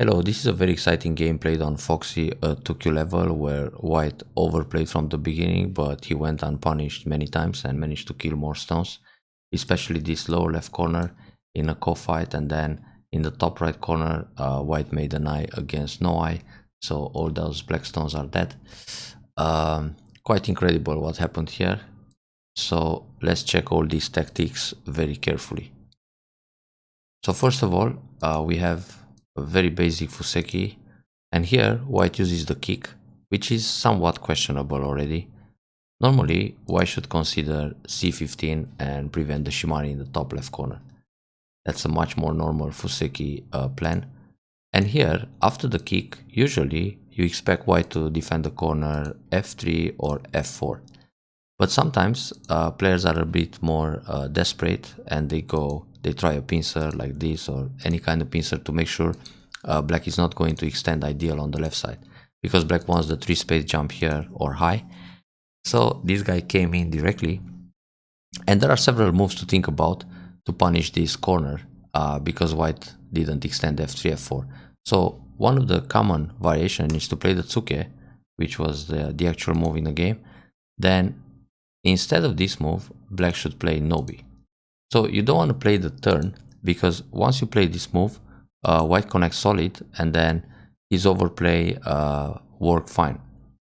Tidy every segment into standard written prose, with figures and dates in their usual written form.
Hello, this is a very exciting game played on Foxxy 2Q level where White overplayed from the beginning, but he went unpunished many times and managed to kill more stones, especially this lower left corner in a co-fight, and then in the top right corner White made an eye against no eye, so all those black stones are dead. Quite incredible what happened here, so let's check all these tactics very carefully. So first of all, we have a very basic Fuseki, and here White uses the kick, which is somewhat questionable already. Normally, White should consider c15 and prevent the Shimari in the top left corner. That's a much more normal Fuseki plan. And here, after the kick, usually you expect White to defend the corner f3 or f4. But sometimes players are a bit more desperate and they try a pincer like this or any kind of pincer to make sure black is not going to extend ideal on the left side, because black wants the 3 space jump here or high. So this guy came in directly, and there are several moves to think about to punish this corner because White didn't extend f3, f4. So one of the common variation is to play the Tsuke, which was the actual move in the game. Then instead of this move, black should play Nobi. So you don't want to play the turn, because once you play this move, White connects solid and then his overplay work fine.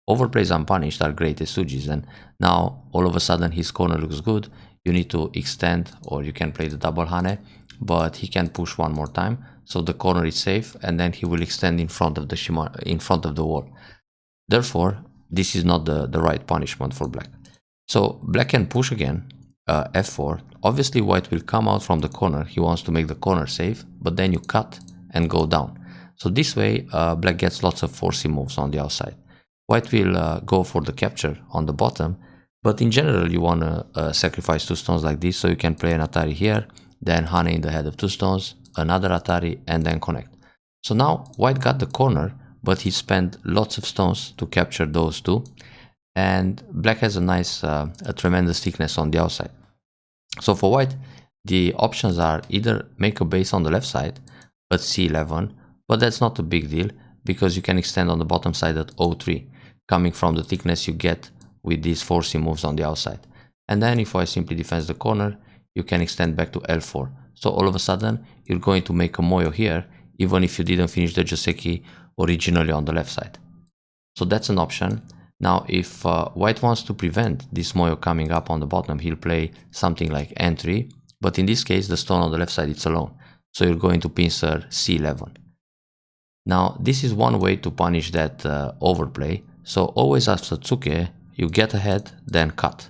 Overplays unpunished are great as Sujis, and now all of a sudden his corner looks good. You need to extend, or you can play the double Hane, but he can push one more time, so the corner is safe, and then he will extend in front of the wall. Therefore, this is not the right punishment for black. So black can push again, f4. Obviously White will come out from the corner, he wants to make the corner safe, but then you cut and go down. So this way black gets lots of forcing moves on the outside. White will go for the capture on the bottom, but in general you want to sacrifice 2 stones like this, so you can play an Atari here, then Hane in the head of 2 stones, another Atari, and then connect. So now White got the corner, but he spent lots of stones to capture those 2. And black has a tremendous thickness on the outside. So for White, the options are either make a base on the left side at c11, but that's not a big deal because you can extend on the bottom side at o3, coming from the thickness you get with these forcing moves on the outside. And then if White simply defends the corner, you can extend back to l4. So all of a sudden, you're going to make a moyo here, even if you didn't finish the Joseki originally on the left side. So that's an option. Now, if White wants to prevent this moyo coming up on the bottom, he'll play something like n3, but in this case, the stone on the left side is alone. So you're going to pincer c11. Now, this is one way to punish that overplay. So always after Tsuke, you get ahead, then cut.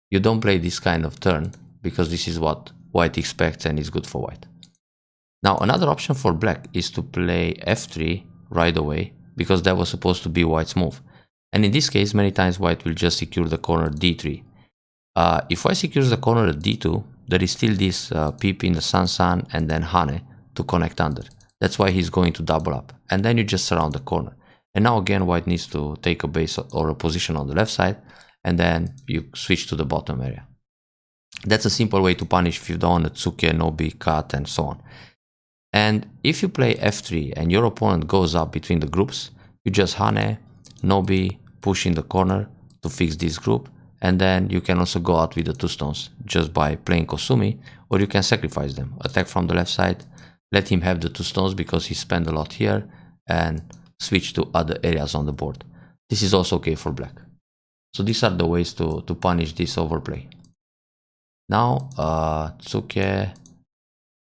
You don't play this kind of turn, because this is what White expects and is good for White. Now, another option for black is to play f3 right away, because that was supposed to be White's move. And in this case, many times White will just secure the corner d3. If White secures the corner at d2, there is still this peep in the San and then Hane to connect under. That's why he's going to double up. And then you just surround the corner. And now again, White needs to take a base or a position on the left side, and then you switch to the bottom area. That's a simple way to punish if you don't want a Tsuke, Nobi, cut, and so on. And if you play f3 and your opponent goes up between the groups, you just Hane, Nobi, push in the corner to fix this group, and then you can also go out with the 2 stones just by playing Kosumi, or you can sacrifice them, attack from the left side, let him have the 2 stones because he spent a lot here, and switch to other areas on the board. This is also okay for black. So these are the ways to punish this overplay. Now Tsuke,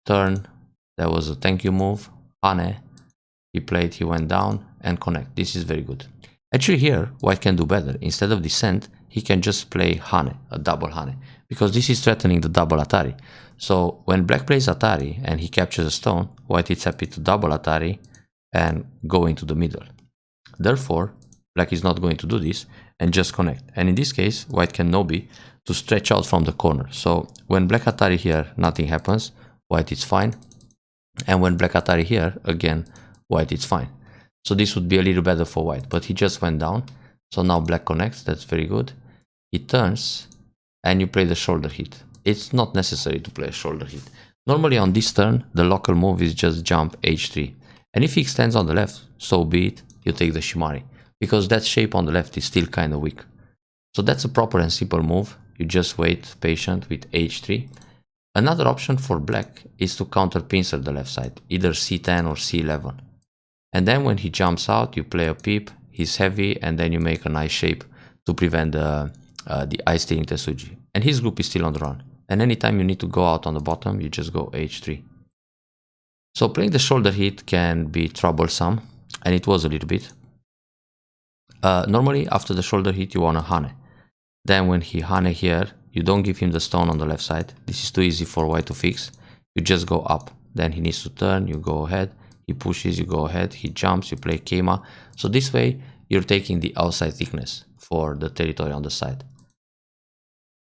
turn, that was a thank you move, Hane, he played, he went down, and connect. This is very good. Actually here, White can do better. Instead of descent, he can just play Hane, a double Hane, because this is threatening the double Atari. So when black plays Atari and he captures a stone, White is happy to double Atari and go into the middle. Therefore, black is not going to do this and just connect. And in this case, White can Nobi to stretch out from the corner. So when black Atari here, nothing happens, White is fine. And when black Atari here, again, White is fine. So this would be a little better for White, but he just went down. So now black connects, that's very good. He turns and you play the shoulder hit. It's not necessary to play a shoulder hit. Normally on this turn, the local move is just jump h3. And if he extends on the left, so be it, you take the Shimari, because that shape on the left is still kind of weak. So that's a proper and simple move. You just wait patient with h3. Another option for black is to counter pincer the left side, either c10 or c11. And then when he jumps out, you play a peep, he's heavy, and then you make a nice shape to prevent the ice stealing Tesuji. And his group is still on the run. And anytime you need to go out on the bottom, you just go h3. So playing the shoulder hit can be troublesome, and it was a little bit. Normally, after the shoulder hit, you want to Hane. Then when he Hane here, you don't give him the stone on the left side. This is too easy for white to fix. You just go up. Then he needs to turn, you go ahead. He pushes, you go ahead. He jumps, you play Keima. So this way, you're taking the outside thickness for the territory on the side.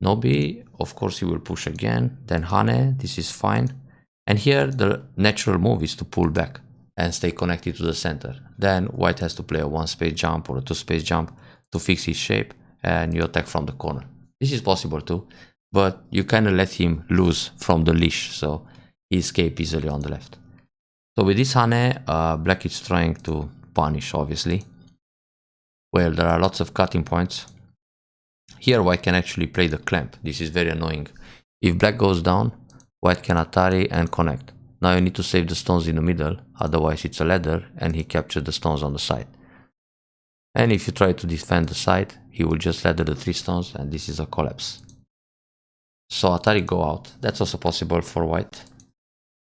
Nobi, of course, he will push again. Then Hane, this is fine. And here, the natural move is to pull back and stay connected to the center. Then white has to play a 1-space jump or a 2-space jump to fix his shape, and you attack from the corner. This is possible too, but you kind of let him loose from the leash, so he escapes easily on the left. So with this Hane, black is trying to punish, obviously. Well, there are lots of cutting points. Here white can actually play the clamp. This is very annoying. If black goes down, white can Atari and connect. Now you need to save the stones in the middle, otherwise it's a ladder and he captured the stones on the side. And if you try to defend the side, he will just ladder the 3 stones and this is a collapse. So Atari go out. That's also possible for white.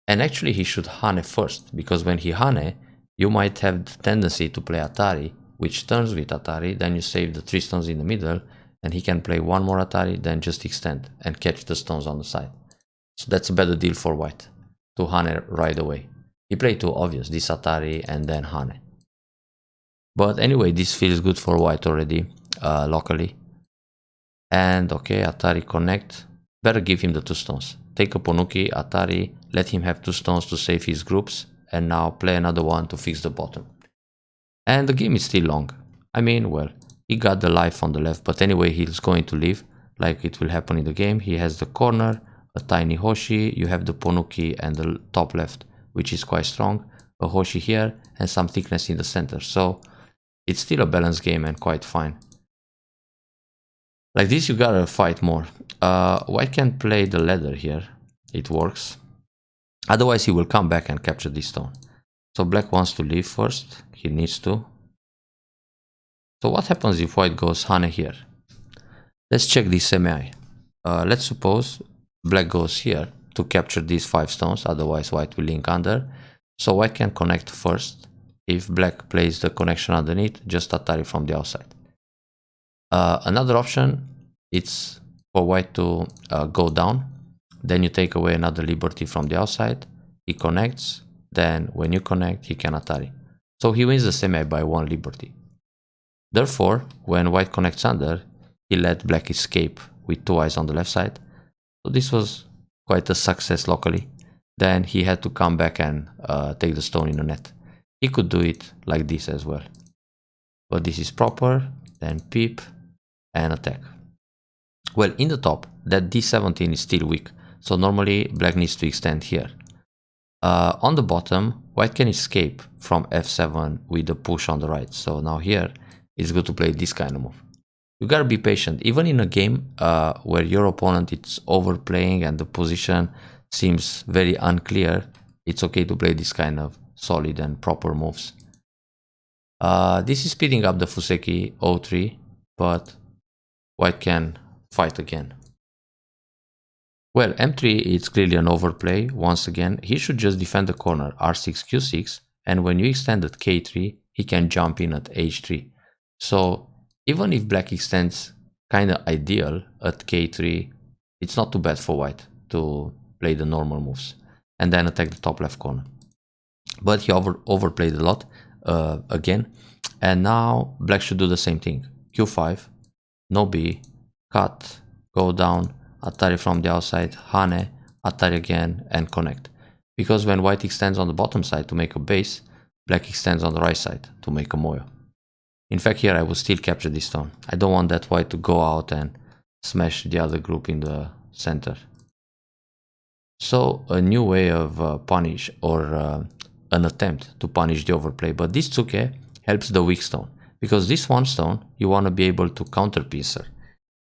And actually he should Hane first, because when he Hane, you might have the tendency to play Atari, which turns with Atari, then you save the 3 stones in the middle, and he can play one more Atari, then just extend and catch the stones on the side. So that's a better deal for white, to Hane right away. He played too obvious, this Atari and then Hane. But anyway, this feels good for white already, locally. And okay, Atari connect. Better give him the 2 stones. Take a Ponuki, Atari, let him have 2 stones to save his groups, and now play another one to fix the bottom. And the game is still long. I mean, well, he got the life on the left, but anyway, he's going to leave, like it will happen in the game. He has the corner, a tiny Hoshi, you have the Ponuki and the top left, which is quite strong, a Hoshi here, and some thickness in the center. So it's still a balanced game and quite fine. Like this, you gotta fight more. White can play the ladder here. It works. Otherwise, he will come back and capture this stone. So black wants to leave first. He needs to. So what happens if white goes Hane here? Let's check this semi. Let's suppose black goes here to capture these 5 stones. Otherwise, white will link under. So white can connect first. If black plays the connection underneath, just Atari from the outside. Another option, it's for white to go down. Then you take away another liberty from the outside. He connects. Then when you connect, he can Atari. So he wins the semi by 1 liberty. Therefore, when white connects under, he let black escape with 2 eyes on the left side. So this was quite a success locally. Then he had to come back and take the stone in the net. He could do it like this as well. But this is proper. Then peep and attack. Well, in the top, that d17 is still weak. So normally black needs to extend here. On the bottom, white can escape from f7 with the push on the right. So now here, it's good to play this kind of move. You gotta be patient. Even in a game where your opponent is overplaying and the position seems very unclear, it's okay to play this kind of solid and proper moves. This is speeding up the Fuseki 03, but white can fight again. Well, m3 is clearly an overplay. Once again, he should just defend the corner r6 q6, and when you extend at k3, he can jump in at h3. So even if black extends kind of ideal at k3, it's not too bad for white to play the normal moves and then attack the top left corner. But he overplayed a lot again, and now black should do the same thing. q5, no b, cut, go down, Atari from the outside, Hane, Atari again, and connect. Because when white extends on the bottom side to make a base, black extends on the right side to make a moyo. In fact, here I will still capture this stone. I don't want that white to go out and smash the other group in the center. So a new way of punish or an attempt to punish the overplay, but this tsuke helps the weak stone, because this one stone you want to be able to counter pincer.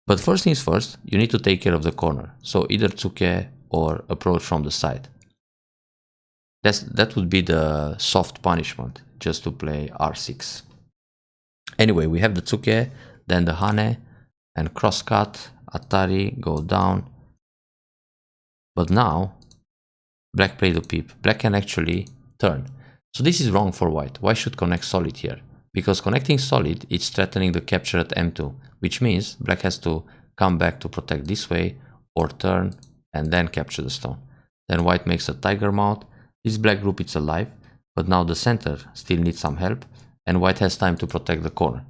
But first things first, you need to take care of the corner, so either tsuke or approach from the side. That would be the soft punishment, just to play r6. Anyway, we have the tsuke, then the hane, and cross cut, atari, go down. But now, black played a peep. Black can actually turn. So this is wrong for white. White should connect solid here, because connecting solid is threatening the capture at m2, which means black has to come back to protect this way, or turn, and then capture the stone. Then white makes a tiger mount. This black group is alive, but now the center still needs some help, and white has time to protect the corner.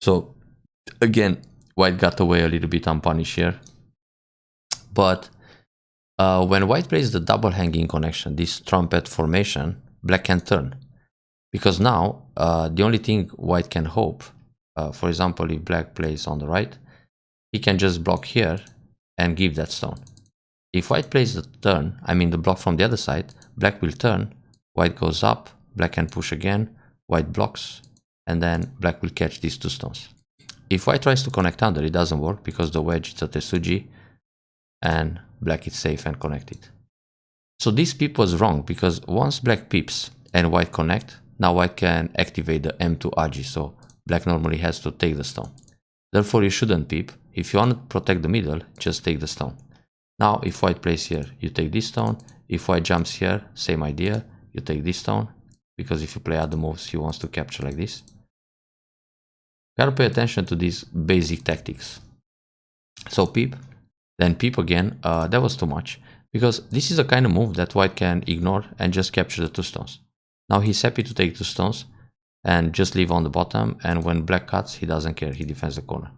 So again, white got away a little bit unpunished here. But when white plays the double hanging connection, this trumpet formation, black can turn. Because now, the only thing white can hope, for example, if black plays on the right, he can just block here and give that stone. If white plays the turn, I mean the block from the other side, black will turn, white goes up, black can push again, white blocks, and then black will catch these two stones. If white tries to connect under, it doesn't work because the wedge is a Tesuji, and black is safe and connected. So this peep was wrong, because once black peeps and white connect, now white can activate the m2 agi, so black normally has to take the stone. Therefore you shouldn't peep. If you want to protect the middle, just take the stone. Now if white plays here, you take this stone. If white jumps here, same idea, you take this stone, because if you play other moves, he wants to capture like this. Gotta pay attention to these basic tactics. So peep, then peep again. That was too much, because this is a kind of move that white can ignore and just capture the two stones. Now he's happy to take two stones and just leave on the bottom, and when black cuts, he doesn't care, he defends the corner.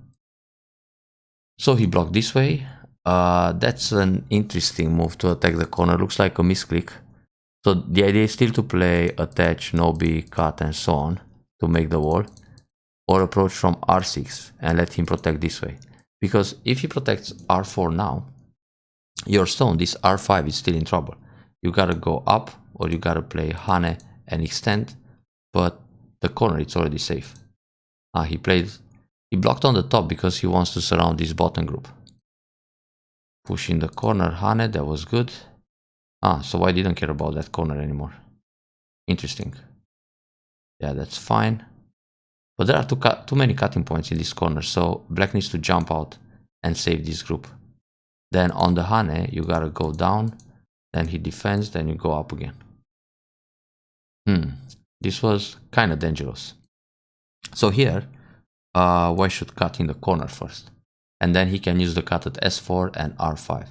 So he blocked this way. That's an interesting move to attack the corner, looks like a misclick. So the idea is still to play attach, nobi, cut, and so on to make the wall, or approach from r6 and let him protect this way. Because if he protects r4 now, your stone, this r5, is still in trouble. You gotta go up, or you gotta play hane and extend, but the corner, it's already safe. He blocked on the top because he wants to surround this bottom group. Push in the corner, hane, that was good. So white didn't care about that corner anymore. Interesting. Yeah, that's fine. But there are too many cutting points in this corner, so black needs to jump out and save this group. Then on the hane, you gotta go down, then he defends, then you go up again. This was kind of dangerous. So here, white should cut in the corner first, and then he can use the cut at s4 and r5.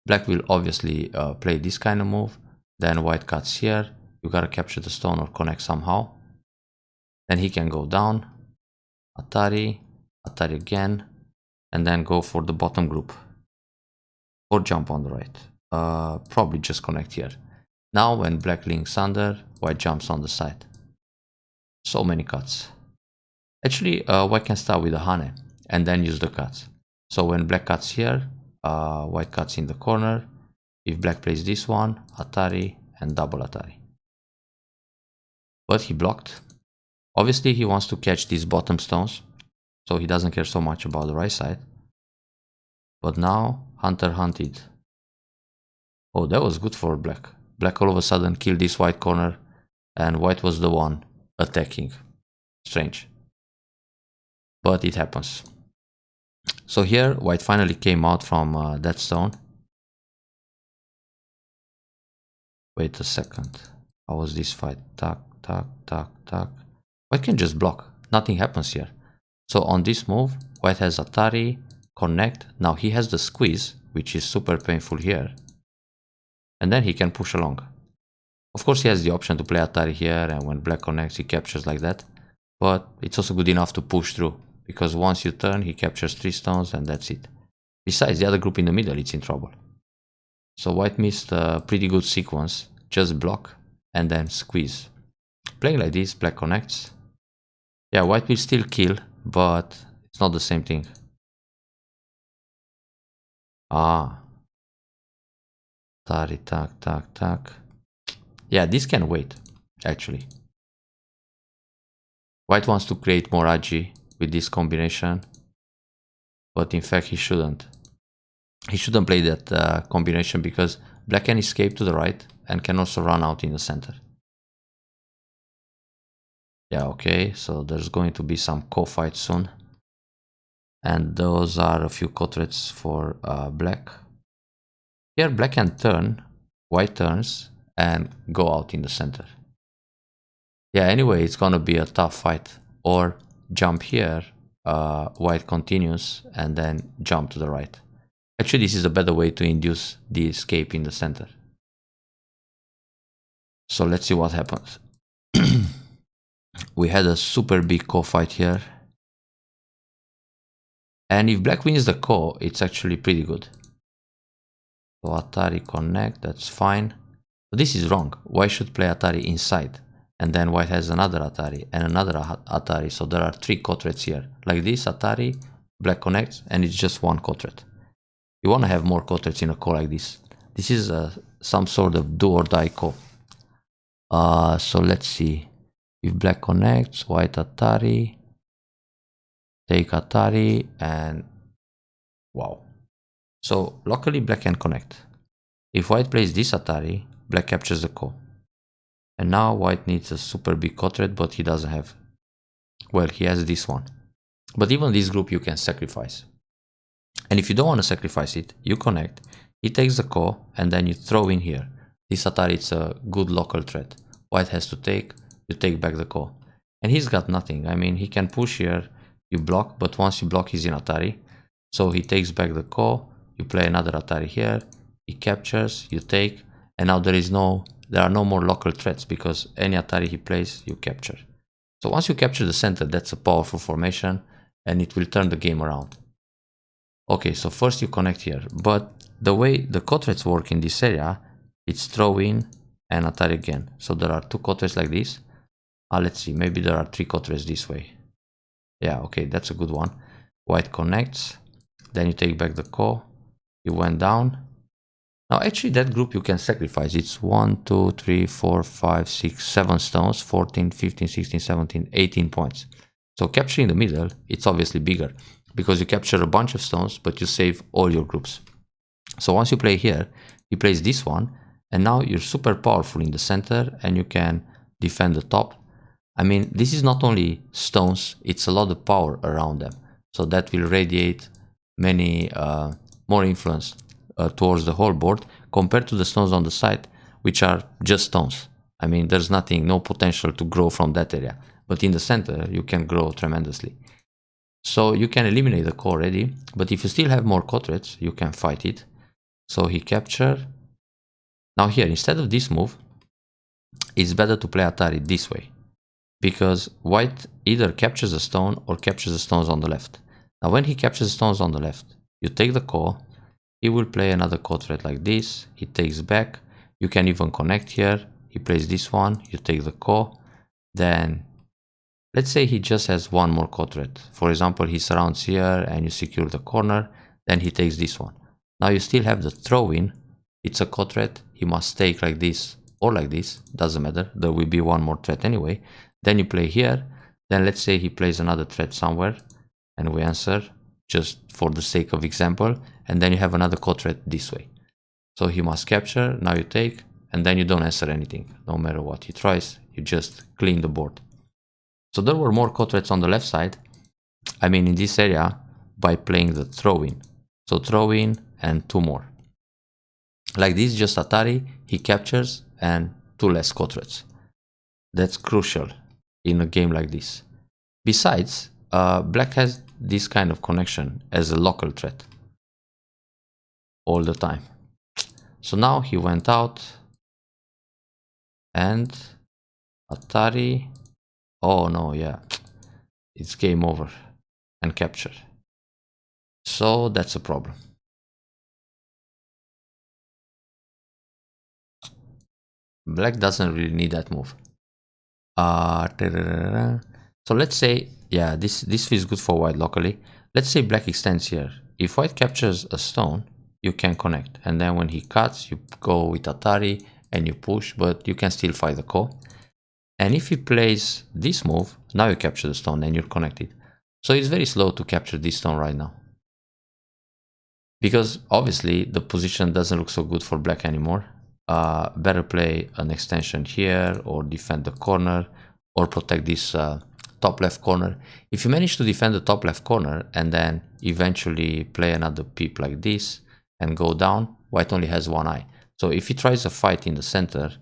Black will obviously play this kind of move, then white cuts here, you gotta capture the stone or connect somehow. Then he can go down, atari, atari again, and then go for the bottom group. Or jump on the right. Probably just connect here. Now when black links under, white jumps on the side. So many cuts. Actually, white can start with the hane and then use the cuts. So when black cuts here, white cuts in the corner. If black plays this one, atari and double atari. But he blocked. Obviously he wants to catch these bottom stones, so he doesn't care so much about the right side. But now hunter hunted. Oh, that was good for black. Black all of a sudden killed this white corner, and white was the one attacking. Strange. But it happens. So here white finally came out from that stone. Wait a second. How was this fight? Tuck, tuck, tuck, tuck. White can just block. Nothing happens here. So on this move, white has atari, connect. Now he has the squeeze, which is super painful here. And then he can push along. Of course he has the option to play atari here, and when black connects, he captures like that. But it's also good enough to push through, because once you turn, he captures 3 stones and that's it. Besides, the other group in the middle, it's in trouble. So white missed a pretty good sequence. Just block and then squeeze. Playing like this, black connects. Yeah, white will still kill, but it's not the same thing. Tari, tac, tac, tac. Yeah, this can wait. actually. White wants to create more agi with this combination, but in fact he shouldn't. He shouldn't play that combination because black can escape to the right and can also run out in the center. Yeah, okay, so there's going to be some co-fight soon. And those are a few co-threats for black. Here black can turn, white turns, and go out in the center. Yeah, anyway, it's gonna be a tough fight. Or jump here, white continues, and then jump to the right. Actually, this is a better way to induce the escape in the center. So let's see what happens. We had a super big co-fight here. And if black wins the ko, it's actually pretty good. So Atari connect, that's fine. But this is wrong. White should play Atari inside. And then white has another Atari and another Atari. So there are 3 co-threats here. Like this, Atari, black connects, and it's just 1 co-threat. You want to have more co-threats in a ko like this. This is some sort of do or die ko. So let's see. If black connects, white Atari, take Atari, and wow. So locally black can connect. If white plays this Atari, black captures the ko. And now white needs a super big co-threat, but he doesn't have. Well, he has this one. But even this group you can sacrifice. And if you don't want to sacrifice it, you connect. He takes the ko, and then you throw in here. This Atari is a good local threat. White has to take, you take back the ko. And he's got nothing. I mean, he can push here, you block, but once you block, he's in Atari. So he takes back the ko, you play another Atari here, he captures, you take, and now there are no more local threats because any Atari he plays, you capture. So once you capture the center, that's a powerful formation and it will turn the game around. Okay, so first you connect here, but the way the co-threats work in this area, it's throw in and Atari again. So there are 2 co-threats like this. Let's see, maybe there are 3 co-threats this way. Yeah, okay, that's a good one. White connects, then you take back the ko, you went down. Now actually that group you can sacrifice. It's 1, 2, 3, 4, 5, 6, 7 stones, 14, 15, 16, 17, 18 points. So capturing the middle, it's obviously bigger because you capture a bunch of stones, but you save all your groups. So once you play here, he plays this one, and now you're super powerful in the center and you can defend the top. I mean, this is not only stones, it's a lot of power around them. So that will radiate many more influence towards the whole board compared to the stones on the side, which are just stones. I mean, there's nothing, no potential to grow from that area. But in the center, you can grow tremendously. So you can eliminate the ko already, but if you still have more co-threats, you can fight it. So he captured. Now here, instead of this move, it's better to play Atari this way, because white either captures a stone or captures the stones on the left. Now when he captures the stones on the left, you take the ko, he will play another co-threat like this, he takes back, you can even connect here, he plays this one, you take the ko, then let's say he just has one more co-threat. For example, he surrounds here and you secure the corner, then he takes this one. Now you still have the throw-in, it's a co-threat, he must take like this or like this, doesn't matter, there will be one more threat anyway. Then you play here, then let's say he plays another threat somewhere, and we answer just for the sake of example, and then you have another co-threat this way. So he must capture, now you take, and then you don't answer anything. No matter what he tries, you just clean the board. So there were more co-threats on the left side, I mean in this area, by playing the throw-in. So throw-in and 2 more. Like this, just Atari, he captures, and 2 less co-threats. That's crucial in a game like this. Besides, black has this kind of connection as a local threat all the time. So now he went out and Atari, oh no, yeah, it's game over and capture. So that's a problem. Black doesn't really need that move. So let's say, yeah, this feels good for white locally. Let's say black extends here. If white captures a stone, you can connect. And then when he cuts, you go with Atari and you push, but you can still fight the ko. And if he plays this move, now you capture the stone and you're connected. So it's very slow to capture this stone right now. Because obviously the position doesn't look so good for black anymore. Better play an extension here or defend the corner or protect this top left corner. If you manage to defend the top left corner and then eventually play another peep like this and go down, white only has one eye. So if he tries a fight in the center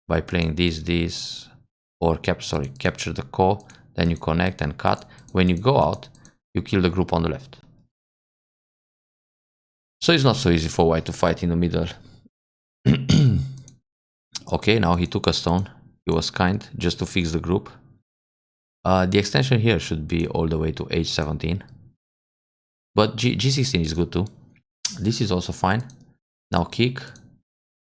by playing this, or capture the core, then you connect and cut. When you go out, you kill the group on the left. So it's not so easy for white to fight in the middle. Okay, now he took a stone. He was kind, just to fix the group. The extension here should be all the way to h17. But G16 is good too. This is also fine. Now kick,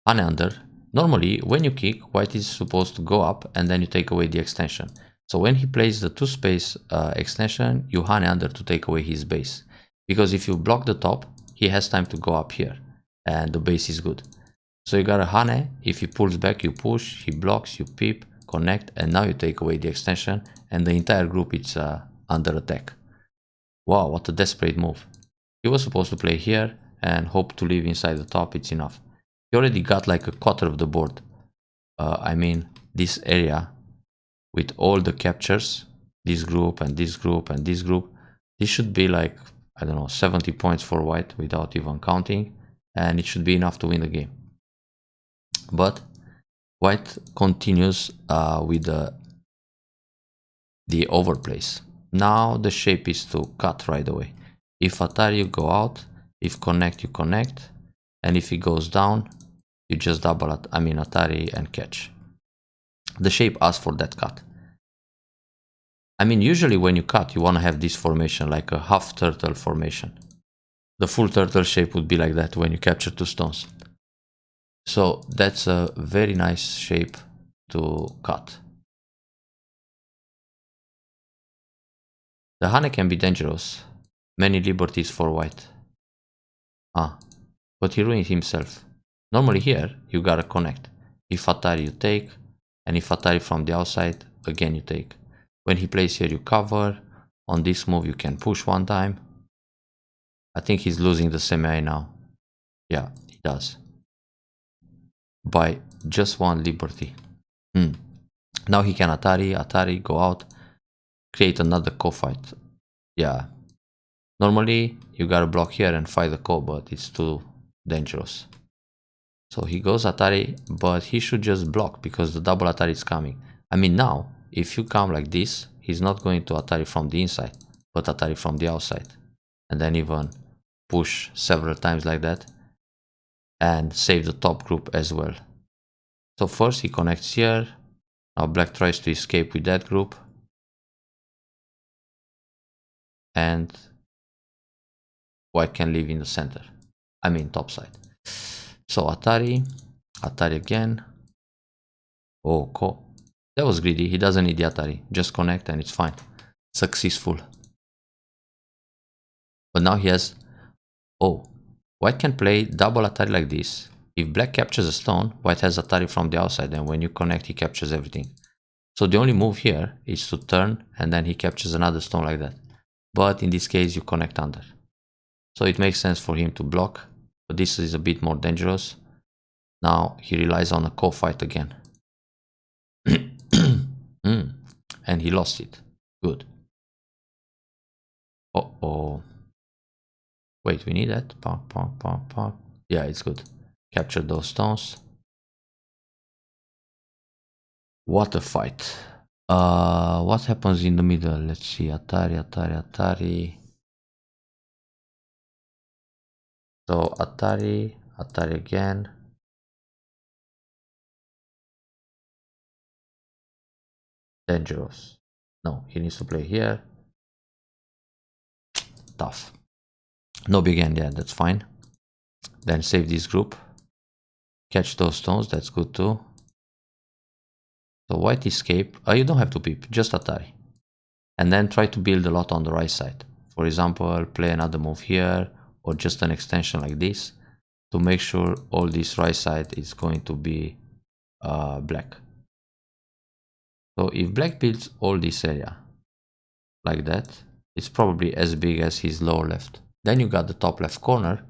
hane under. Normally, when you kick, white is supposed to go up and then you take away the extension. So when he plays the 2-space extension, you hane under to take away his base. Because if you block the top, he has time to go up here. And the base is good. So you got a hane, if he pulls back, you push, he blocks, you peep, connect, and now you take away the extension, and the entire group is under attack. Wow, what a desperate move. He was supposed to play here and hope to live inside the top, it's enough. He already got like a quarter of the board. I mean, this area with all the captures, this group and this group and this group, this should be like, I don't know, 70 points for white without even counting, and it should be enough to win the game. But white continues with the overplays. Now the shape is to cut right away. If Atari, you go out. If connect, you connect. And if he goes down, you just double it. I mean Atari and catch. The shape asks for that cut. I mean, usually when you cut, you want to have this formation, like a half turtle formation. The full turtle shape would be like that when you capture 2 stones. So that's a very nice shape to cut. The hane can be dangerous. Many liberties for white. But he ruined himself. Normally here, you gotta connect. If Atari, you take. And if Atari from the outside, again you take. When he plays here, you cover. On this move, you can push one time. I think he's losing the semi now. Yeah, he does. By just 1 liberty. Now he can Atari, go out, create another co-fight. Yeah. Normally, you gotta block here and fight the co, but it's too dangerous. So he goes Atari, but he should just block because the double Atari is coming. I mean, now, if you come like this, he's not going to Atari from the inside, but Atari from the outside. And then even push several times like that. And save the top group as well. So first he connects here. Now black tries to escape with that group. And white can live in the center. I mean top side. So Atari again. Oh, cool. That was greedy. He doesn't need the Atari. Just connect and it's fine. Successful. But now he has... Oh, white can play double Atari like this. If black captures a stone, white has Atari from the outside, and when you connect, he captures everything. So the only move here is to turn, and then he captures another stone like that. But in this case, you connect under. So it makes sense for him to block, but this is a bit more dangerous. Now he relies on a co-fight again. And he lost it. Good. Uh-oh. Wait, we need that. Yeah, it's good. Capture those stones. What a fight. What happens in the middle? Let's see. Atari. So Atari again. Dangerous. No, he needs to play here. Tough. No big end, yeah, that's fine. Then save this group. Catch those stones, that's good too. So white escape. You don't have to peep, just Atari. And then try to build a lot on the right side. For example, play another move here, or just an extension like this, to make sure all this right side is going to be black. So if black builds all this area like that, it's probably as big as his lower left. Then you got the top left corner,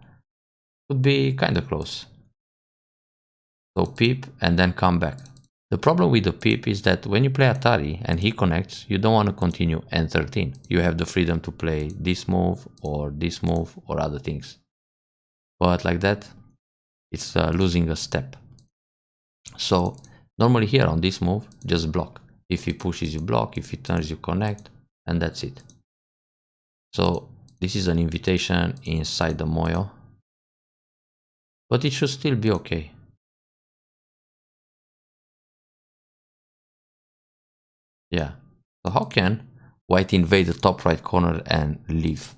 could be kind of close. So peep and then come back. The problem with the peep is that when you play Atari and he connects, you don't want to continue N13. You have the freedom to play this move or other things. But like that, it's losing a step. So normally here on this move, just block. If he pushes, you block. If he turns, you connect, and that's it. So this is an invitation inside the Moyo, but it should still be okay. Yeah. So how can white invade the top right corner and leave?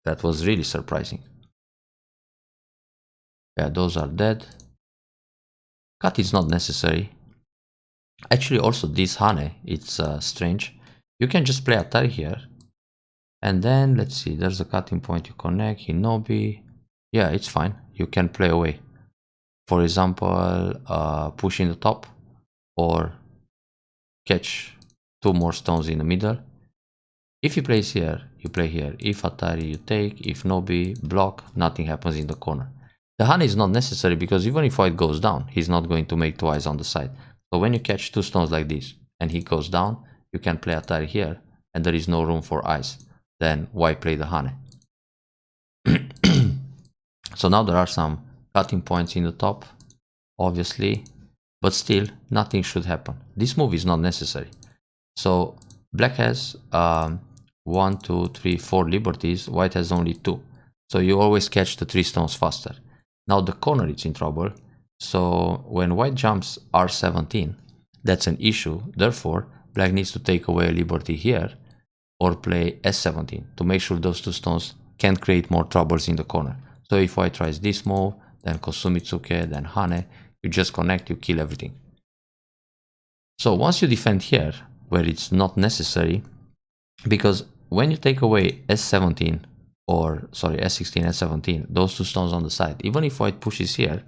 That was really surprising. Yeah, those are dead. Cut is not necessary. Actually, also this Hane, it's strange. You can just play Atari here. And then, let's see, there's a cutting point you connect, Hinobi. Yeah, it's fine. You can play away. For example, push in the top or catch 2 more stones in the middle. If he plays here, you play here. If Atari, you take. If Nobi, block, nothing happens in the corner. The Hane is not necessary because even if white goes down, he's not going to make twice on the side. So when you catch 2 stones like this and he goes down, you can play Atari here and there is no room for eyes. Then why play the Hane? So now there are some cutting points in the top, obviously, but still nothing should happen. This move is not necessary. So black has 1, 2, 3, 4 liberties, white has only 2. So you always catch the 3 stones faster. Now the corner is in trouble. So when white jumps R17, that's an issue. Therefore, black needs to take away a liberty here or play S17 to make sure those 2 stones can't create more troubles in the corner. So if white tries this move, then Kosumitsuke, then Hane, you just connect, you kill everything. So once you defend here, where it's not necessary, because when you take away S17, or sorry, S16, S17, those 2 stones on the side, even if white pushes here,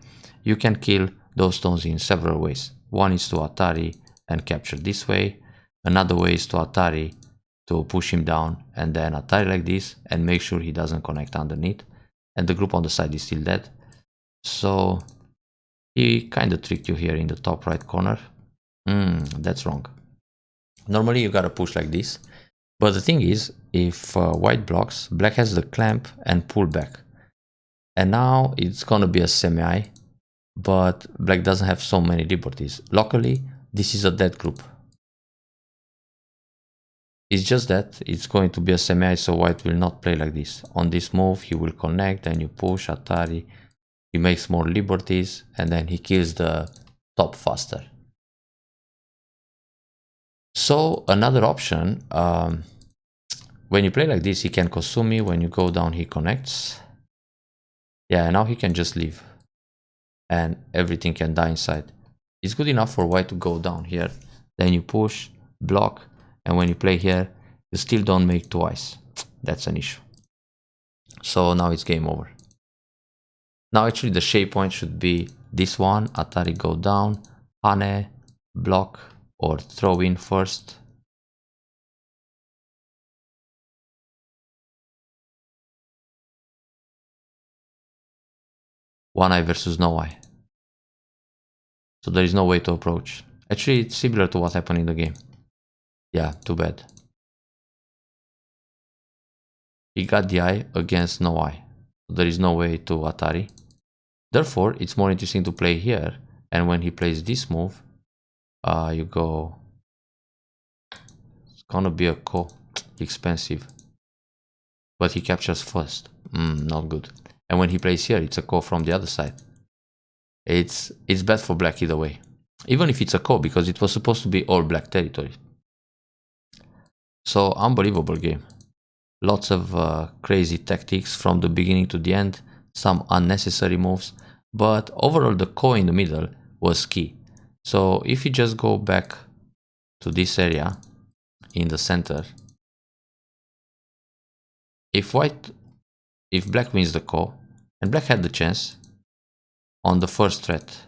you can kill those stones in several ways. One is to Atari and capture this way. Another way is to Atari to push him down and then Atari like this and make sure he doesn't connect underneath. And the group on the side is still dead. So he kind of tricked you here in the top right corner. That's wrong. Normally you gotta push like this. But the thing is, if white blocks, black has the clamp and pull back. And now it's gonna be a semi, but black doesn't have so many liberties. Luckily, this is a dead group. It's just that it's going to be a semi, so white will not play like this. On this move, he will connect, and you push Atari. He makes more liberties, and then he kills the top faster. So another option, when you play like this, he can Kosumi. When you go down, he connects. Yeah, now he can just leave. And everything can die inside. It's good enough for white to go down here. Then you push, block, and when you play here, you still don't make twice. That's an issue. So now it's game over. Now actually the shape point should be this one. Atari go down, Hane, block, or throw in first. One eye versus no eye. So there is no way to approach. Actually, it's similar to what happened in the game. Yeah, too bad. He got the eye against no eye. So there is no way to Atari. Therefore, it's more interesting to play here. And when he plays this move, you go... It's gonna be a ko. Expensive. But he captures first. Not good. And when he plays here, it's a ko from the other side. It's bad for black either way. Even if it's a ko, because it was supposed to be all black territory. So, unbelievable game. Lots of crazy tactics from the beginning to the end. Some unnecessary moves. But overall, the ko in the middle was key. So, if you just go back to this area in the center, if black wins the ko, and black had the chance on the first threat,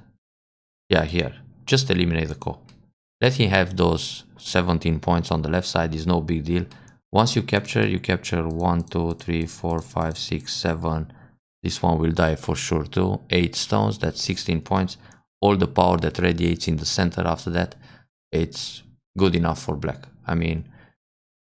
yeah, here, just eliminate the ko. Let him have those 17 points on the left side, is no big deal. Once you capture 1, 2, 3, 4, 5, 6, 7. This one will die for sure too. 8 stones, that's 16 points. All the power that radiates in the center after that, it's good enough for black. I mean,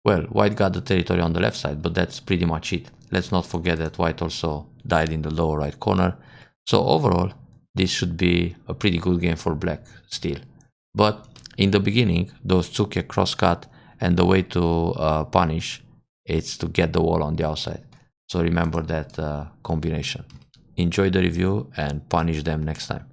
well, white got the territory on the left side, but that's pretty much it. Let's not forget that white also died in the lower right corner. So overall, this should be a pretty good game for black still. But in the beginning, those Tsuke crosscut, and the way to punish, it's to get the wall on the outside. So remember that combination. Enjoy the review and punish them next time.